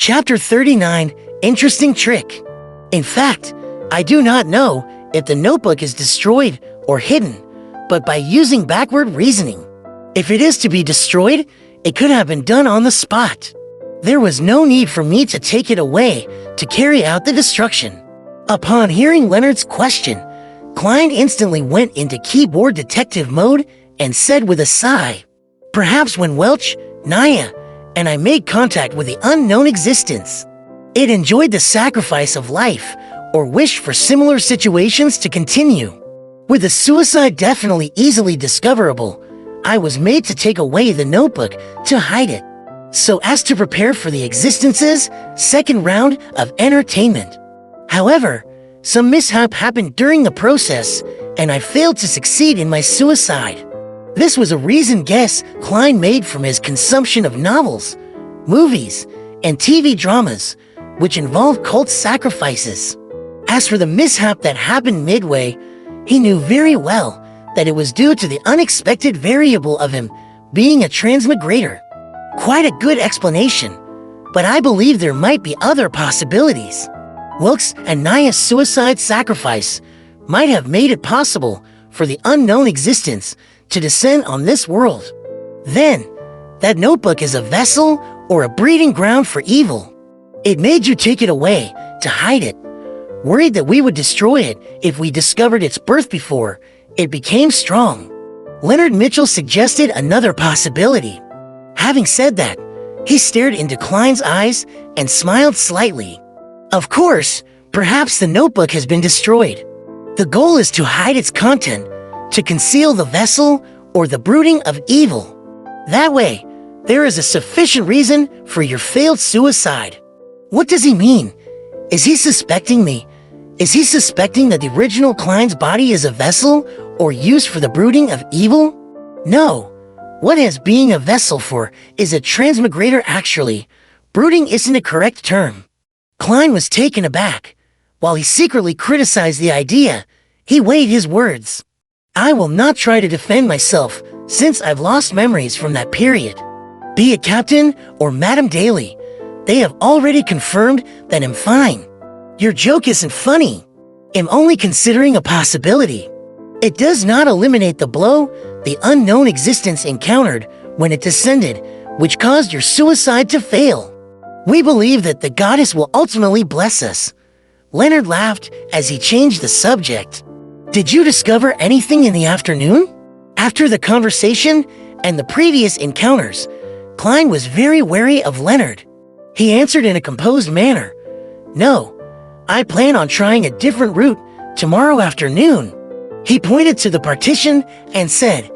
Chapter 39, Interesting Trick. In fact, I do not know if the notebook is destroyed or hidden, but by using backward reasoning. If it is to be destroyed, it could have been done on the spot. There was no need for me to take it away to carry out the destruction. Upon hearing Leonard's question, Klein instantly went into keyboard detective mode and said with a sigh, "Perhaps when Welch, Naya, and I made contact with the unknown existence, it enjoyed the sacrifice of life or wished for similar situations to continue. With the suicide definitely easily discoverable, I was made to take away the notebook to hide it, so as to prepare for the existence's second round of entertainment. However, some mishap happened during the process, and I failed to succeed in my suicide." This was a reasoned guess Klein made from his consumption of novels, movies, and TV dramas, which involved cult sacrifices. As for the mishap that happened midway, he knew very well that it was due to the unexpected variable of him being a transmigrator. Quite a good explanation, but I believe there might be other possibilities. Wilkes and Naya's suicide sacrifice might have made it possible for the unknown existence to descend on this world. Then, that notebook is a vessel or a breeding ground for evil. It made you take it away to hide it, worried that we would destroy it if we discovered its birth before it became strong. Leonard Mitchell suggested another possibility. Having said that, he stared into Klein's eyes and smiled slightly. Of course, perhaps the notebook has been destroyed. The goal is to hide its content, to conceal the vessel or the brooding of evil. That way, there is a sufficient reason for your failed suicide. What does he mean? Is he suspecting me? Is he suspecting that the original Klein's body is a vessel or used for the brooding of evil? No. What is being a vessel for is a transmigrator actually. Brooding isn't a correct term. Klein was taken aback. While he secretly criticized the idea, he weighed his words. I will not try to defend myself since I've lost memories from that period. Be it Captain or Madam Daly, they have already confirmed that I'm fine. Your joke isn't funny. I'm only considering a possibility. It does not eliminate the blow the unknown existence encountered when it descended, which caused your suicide to fail. We believe that the goddess will ultimately bless us. Leonard laughed as he changed the subject. Did you discover anything in the afternoon? After the conversation and the previous encounters, Klein was very wary of Leonard. He answered in a composed manner. No, I plan on trying a different route tomorrow afternoon. He pointed to the partition and said,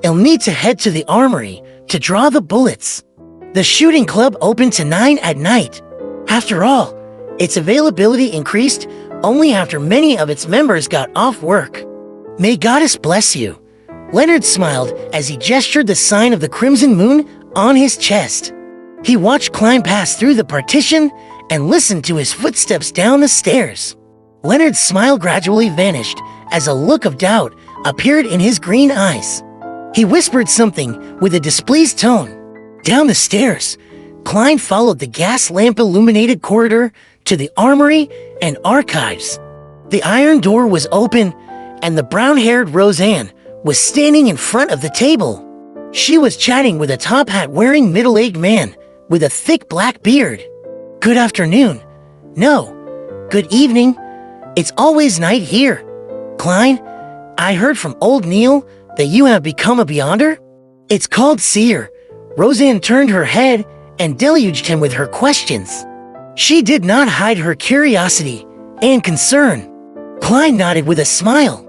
I'll need to head to the armory to draw the bullets. The shooting club opened to 9 at night. After all, its availability increased only after many of its members got off work. May Goddess bless you. Leonard smiled as he gestured the sign of the crimson moon on his chest. He watched Klein pass through the partition and listened to his footsteps down the stairs. Leonard's smile gradually vanished as a look of doubt appeared in his green eyes. He whispered something with a displeased tone. Down the stairs, Klein followed the gas lamp-illuminated corridor to the armory and archives. The iron door was open, and the brown-haired Roseanne was standing in front of the table. She was chatting with a top hat-wearing middle-aged man with a thick black beard. Good afternoon. No, good evening. It's always night here. Klein, I heard from old Neil that you have become a Beyonder? It's called Seer. Roseanne turned her head and deluged him with her questions. She did not hide her curiosity and concern. Klein nodded with a smile.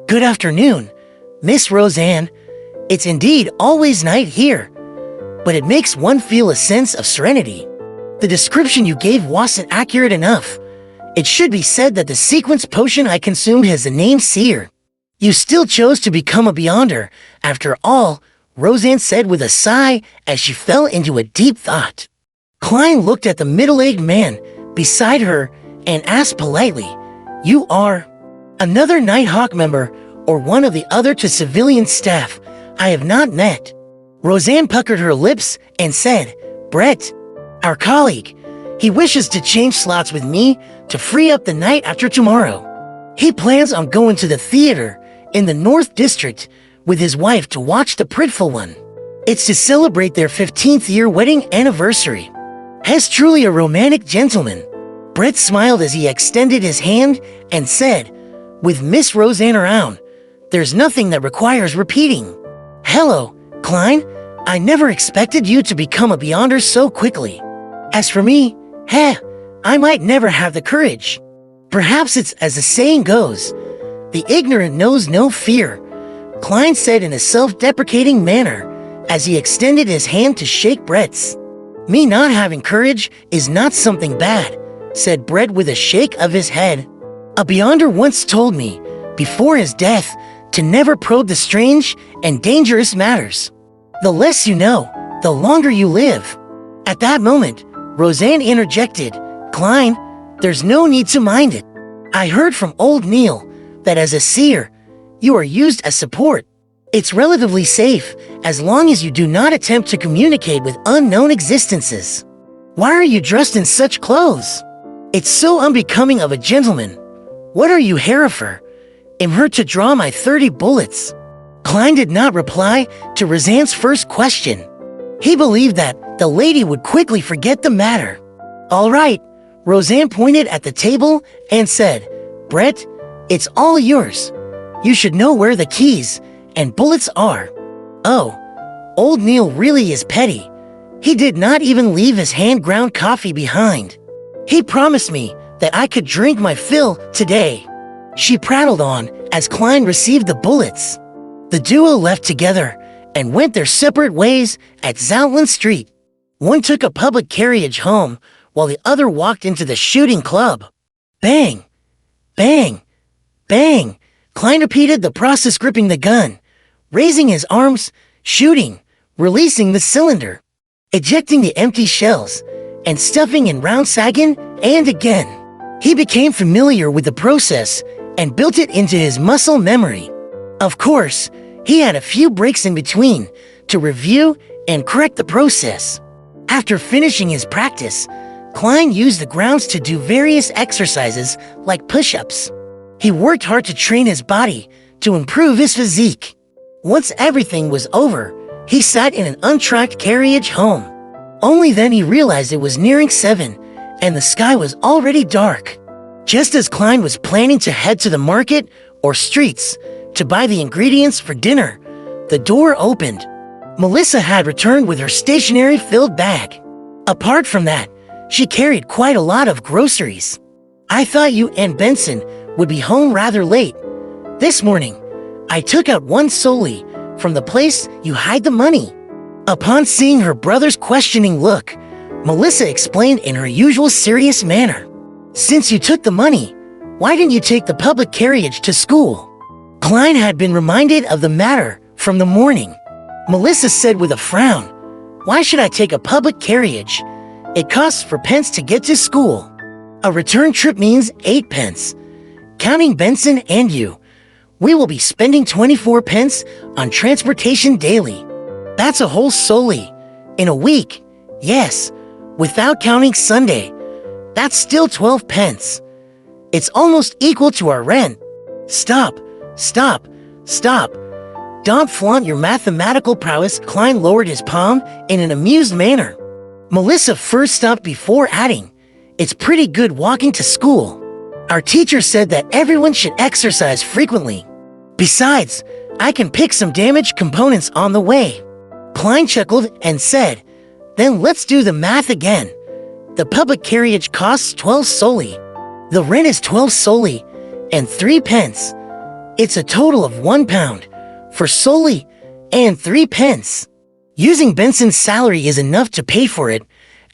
Good afternoon, Miss Roseanne. It's indeed always night here, but it makes one feel a sense of serenity. The description you gave wasn't accurate enough. It should be said that the sequence potion I consumed has the name Seer. You still chose to become a Beyonder, after all, Roseanne said with a sigh as she fell into a deep thought. Klein looked at the middle-aged man beside her and asked politely, You are another Nighthawk member or one of the other two civilian staff I have not met. Roseanne puckered her lips and said, Brett, our colleague, He wishes to change slots with me to free up the night after tomorrow. He plans on going to the theater in the North District with his wife to watch The Pretful One. It's to celebrate their 15th year wedding anniversary. He's truly a romantic gentleman. Brett smiled as he extended his hand and said, with Miss Roseanne around, there's nothing that requires repeating. Hello, Klein. I never expected you to become a Beyonder so quickly. As for me, I might never have the courage. Perhaps it's as the saying goes, the ignorant knows no fear, Klein said in a self-deprecating manner as he extended his hand to shake Brett's. Me not having courage is not something bad, said Brett with a shake of his head. A Beyonder once told me, before his death, to never probe the strange and dangerous matters. The less you know, the longer you live. At that moment, Roseanne interjected, Klein, there's no need to mind it. I heard from old Neil that as a seer, you are used as support. It's relatively safe as long as you do not attempt to communicate with unknown existences. Why are you dressed in such clothes? It's so unbecoming of a gentleman. What are you, Hereford? Am hurt to draw my 30 bullets. Klein did not reply to Roseanne's first question. He believed that the lady would quickly forget the matter. All right, Roseanne pointed at the table and said, Brett, it's all yours. You should know where the keys and bullets are. Oh, old Neil really is petty. He did not even leave his hand-ground coffee behind. He promised me that I could drink my fill today. She prattled on as Klein received the bullets. The duo left together and went their separate ways at Zoutland Street. One took a public carriage home while the other walked into the shooting club. Bang! Bang! Bang! Klein repeated the process, gripping the gun, raising his arms, shooting, releasing the cylinder, ejecting the empty shells, and stuffing in round sagging, and again. He became familiar with the process and built it into his muscle memory. Of course, he had a few breaks in between to review and correct the process. After finishing his practice, Klein used the grounds to do various exercises like push-ups. He worked hard to train his body to improve his physique. Once everything was over, he sat in an untracked carriage home. Only then he realized it was nearing 7 and the sky was already dark. Just as Klein was planning to head to the market or streets to buy the ingredients for dinner, the door opened. Melissa had returned with her stationery-filled bag. Apart from that, she carried quite a lot of groceries. I thought you and Benson would be home rather late. This morning, I took out one solely from the place you hide the money. Upon seeing her brother's questioning look, Melissa explained in her usual serious manner. Since you took the money, why didn't you take the public carriage to school? Klein had been reminded of the matter from the morning. Melissa said with a frown, why should I take a public carriage? It costs 4 pence to get to school. A return trip means 8 pence. Counting Benson and you, we will be spending 24 pence on transportation daily. That's a whole solely. In a week, yes, without counting Sunday. That's still 12 pence. It's almost equal to our rent. Stop, stop, stop. Don't flaunt your mathematical prowess. Klein lowered his palm in an amused manner. Melissa first stopped before adding, it's pretty good walking to school. Our teacher said that everyone should exercise frequently. Besides, I can pick some damaged components on the way. Klein chuckled and said, then let's do the math again. The public carriage costs 12 solely. The rent is 12 solely and 3 pence. It's a total of £1 for solely and 3 pence. Using Benson's salary is enough to pay for it,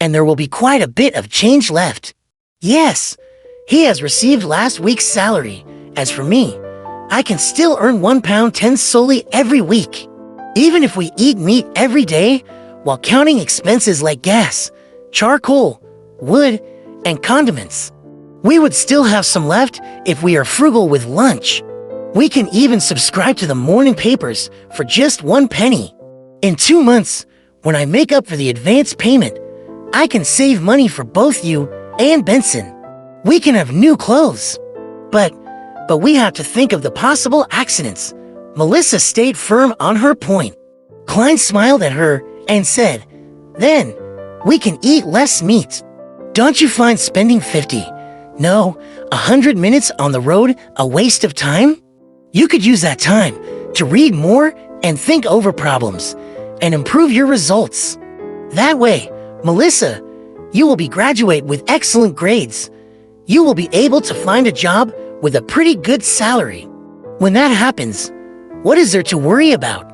and there will be quite a bit of change left. Yes, he has received last week's salary. As for me, I can still earn £1.10 solely every week. Even if we eat meat every day, while counting expenses like gas, charcoal, wood, and condiments, we would still have some left if we are frugal with lunch. We can even subscribe to the morning papers for just 1 penny. In 2 months, when I make up for the advance payment, I can save money for both you and Benson. We can have new clothes. But we have to think of the possible accidents. Melissa stayed firm on her point. Klein smiled at her and said, then we can eat less meat. Don't you find spending 50, no, 100 minutes on the road a waste of time? You could use that time to read more and think over problems and improve your results. That way, Melissa, you will graduate with excellent grades. You will be able to find a job with a pretty good salary. When that happens, what is there to worry about?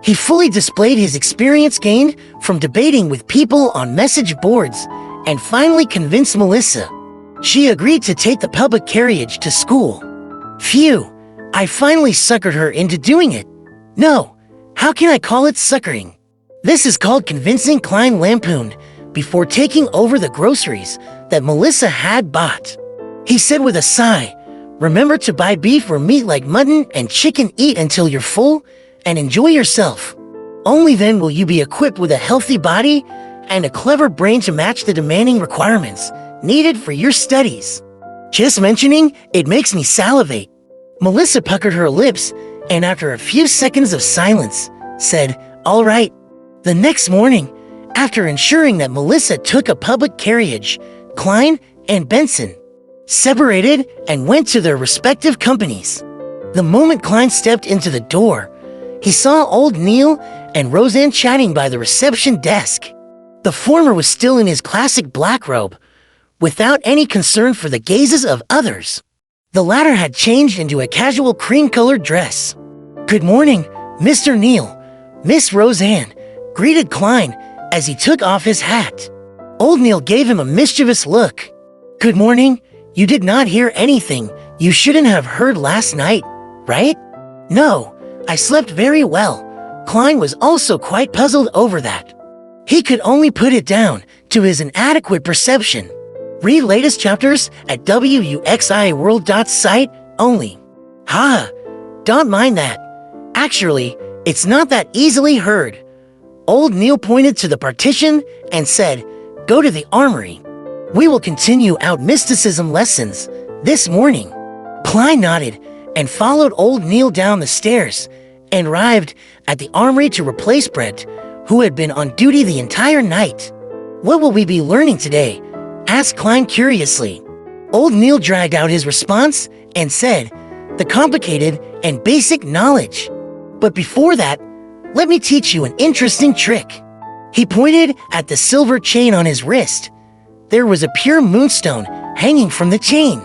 He fully displayed his experience gained from debating with people on message boards and finally convinced Melissa. She agreed to take the public carriage to school. Phew, I finally suckered her into doing it. No, how can I call it suckering? This is called convincing. Klein lampooned before taking over the groceries that Melissa had bought. He said with a sigh, remember to buy beef or meat like mutton and chicken. Eat until you're full and enjoy yourself. Only then will you be equipped with a healthy body and a clever brain to match the demanding requirements needed for your studies. Just mentioning it makes me salivate. Melissa puckered her lips and after a few seconds of silence, said, all right. The next morning, after ensuring that Melissa took a public carriage, Klein and Benson separated and went to their respective companies. The moment Klein stepped into the door, he saw old Neil and Roseanne chatting by the reception desk. The former was still in his classic black robe, without any concern for the gazes of others. The latter had changed into a casual cream-colored dress. Good morning, Mr. Neil. Miss Roseanne greeted Klein as he took off his hat. Old Neil gave him a mischievous look. Good morning. You did not hear anything you shouldn't have heard last night, right? No, I slept very well. Klein was also quite puzzled over that. He could only put it down to his inadequate perception. Read latest chapters at wuxiworld.site only. Haha, don't mind that. Actually, it's not that easily heard. Old Neil pointed to the partition and said, go to the armory. We will continue out mysticism lessons this morning. Klein nodded and followed old Neil down the stairs and arrived at the armory to replace Brett, who had been on duty the entire night. What will we be learning today? Asked Klein curiously. Old Neil dragged out his response and said, the complicated and basic knowledge. But before that, let me teach you an interesting trick. He pointed at the silver chain on his wrist. There was a pure moonstone hanging from the chain.